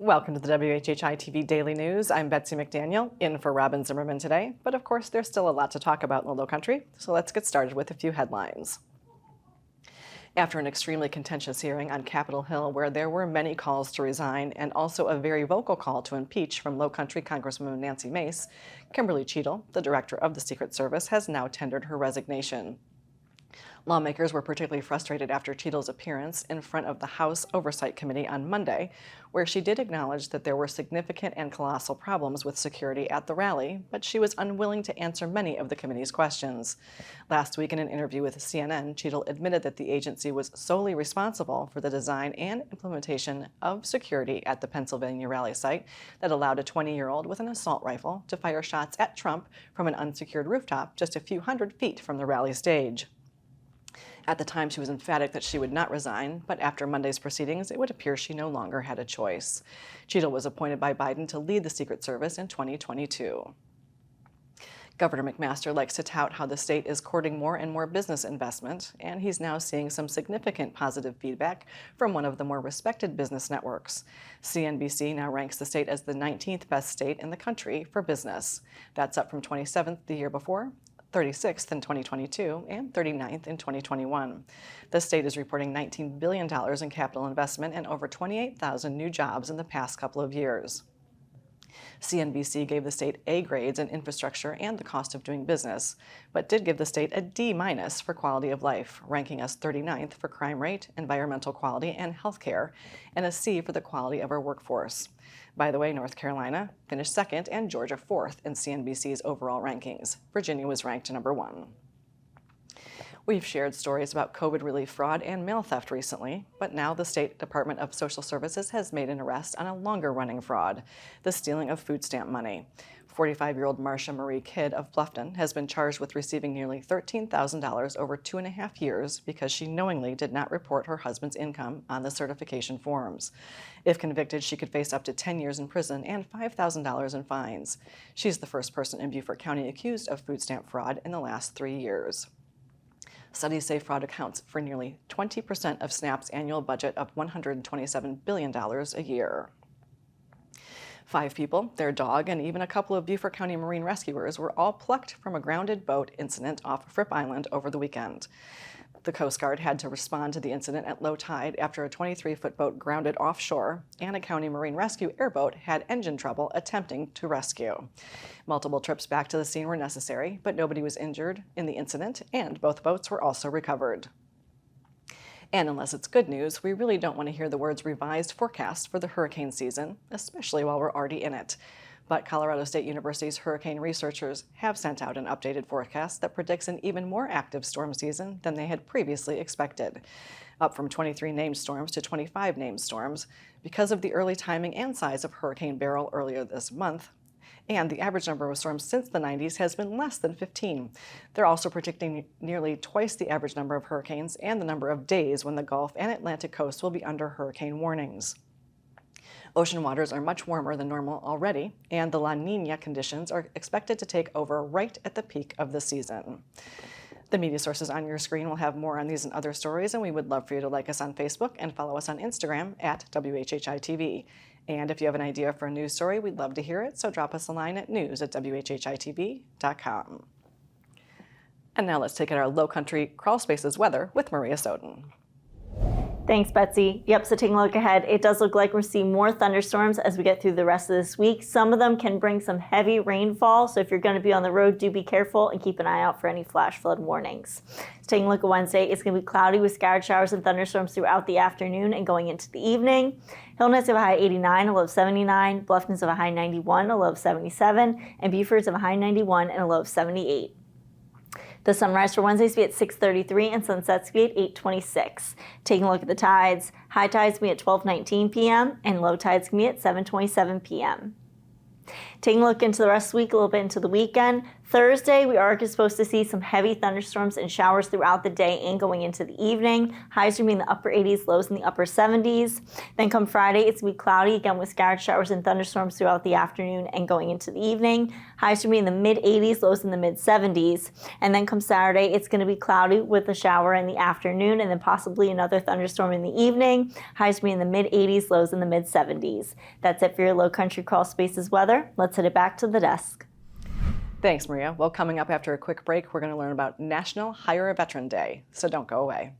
Welcome to the WHHI-TV Daily News. I'm Betsy McDaniel, in for Robin Zimmerman today. But of course, there's still a lot to talk about in the Lowcountry, so let's get started with a few headlines. After an extremely contentious hearing on Capitol Hill where there were many calls to resign and also a very vocal call to impeach from Lowcountry Congresswoman Nancy Mace, Kimberly Cheadle, the director of the Secret Service, has now tendered her resignation. Lawmakers were particularly frustrated after Cheadle's appearance in front of the House Oversight Committee on Monday, where she did acknowledge that there were significant and colossal problems with security at the rally, but she was unwilling to answer many of the committee's questions. Last week in an interview with CNN, Cheadle admitted that the agency was solely responsible for the design and implementation of security at the Pennsylvania rally site that allowed a 20-year-old with an assault rifle to fire shots at Trump from an unsecured rooftop just a few hundred feet from the rally stage. At the time, she was emphatic that she would not resign, but after Monday's proceedings, it would appear she no longer had a choice. Cheadle was appointed by Biden to lead the Secret Service in 2022. Governor McMaster likes to tout how the state is courting more and more business investment, and he's now seeing some significant positive feedback from one of the more respected business networks. CNBC now ranks the state as the 19th best state in the country for business. That's up from 27th the year before, 36th in 2022, and 39th in 2021. The state is reporting $19 billion in capital investment and over 28,000 new jobs in the past couple of years. CNBC gave the state A grades in infrastructure and the cost of doing business, but did give the state a D- for quality of life, ranking us 39th for crime rate, environmental quality, and healthcare, and a C for the quality of our workforce. By the way, North Carolina finished second and Georgia fourth in CNBC's overall rankings. Virginia was ranked number 1. We've shared stories about COVID relief fraud and mail theft recently, but now the State Department of Social Services has made an arrest on a longer-running fraud, the stealing of food stamp money. 45-year-old Marcia Marie Kidd of Bluffton has been charged with receiving nearly $13,000 over 2.5 years because she knowingly did not report her husband's income on the certification forms. If convicted, she could face up to 10 years in prison and $5,000 in fines. She's the first person in Beaufort County accused of food stamp fraud in the last 3 years. Studies say fraud accounts for nearly 20% of SNAP's annual budget of $127 billion a year. 5 people, their dog, and even a couple of Beaufort County Marine rescuers were all plucked from a grounded boat incident off Fripp Island over the weekend. The Coast Guard had to respond to the incident at low tide after a 23-foot boat grounded offshore, and a county marine rescue airboat had engine trouble attempting to rescue. Multiple trips back to the scene were necessary, but nobody was injured in the incident, and both boats were also recovered. And unless it's good news, we really don't want to hear the words revised forecast for the hurricane season, especially while we're already in it. But Colorado State University's hurricane researchers have sent out an updated forecast that predicts an even more active storm season than they had previously expected, up from 23 named storms to 25 named storms because of the early timing and size of Hurricane Beryl earlier this month. And the average number of storms since the 90s has been less than 15. They're also predicting nearly twice the average number of hurricanes and the number of days when the Gulf and Atlantic coast will be under hurricane warnings. Ocean waters are much warmer than normal already, and the La Niña conditions are expected to take over right at the peak of the season. The media sources on your screen will have more on these and other stories, and we would love for you to like us on Facebook and follow us on Instagram at WHHI-TV. And if you have an idea for a news story, we'd love to hear it, so drop us a line at news@WHHITV.com. And now let's take out our Lowcountry Crawl Spaces weather with Maria Soden. Thanks, Betsy. Yep, so taking a look ahead, it does look like we're seeing more thunderstorms as we get through the rest of this week. Some of them can bring some heavy rainfall, so if you're going to be on the road, do be careful and keep an eye out for any flash flood warnings. So taking a look at Wednesday, it's going to be cloudy with scattered showers and thunderstorms throughout the afternoon and going into the evening. Hilton has a high 89, a low of 79. Bluffton's of a high 91, a low of 77. And Beaufort's of a high 91 and a low of 78. The sunrise for Wednesday is be at 6:33 and sunsets be at 8:26. Taking a look at the tides, high tides be at 12:19 p.m. and low tides can be at 7:27 p.m. Taking a look into the rest of the week, a little bit into the weekend. Thursday, we are supposed to see some heavy thunderstorms and showers throughout the day and going into the evening. Highs will be in the upper 80s, lows in the upper 70s. Then come Friday, it's going to be cloudy, again with scattered showers and thunderstorms throughout the afternoon and going into the evening. Highs will be in the mid 80s, lows in the mid 70s. And then come Saturday, it's going to be cloudy with a shower in the afternoon and then possibly another thunderstorm in the evening. Highs will be in the mid 80s, lows in the mid 70s. That's it for your Low Country Crawl Spaces weather. Let's head it back to the desk. Thanks, Maria. Well, coming up after a quick break, we're going to learn about National Hire a Veteran Day, so don't go away.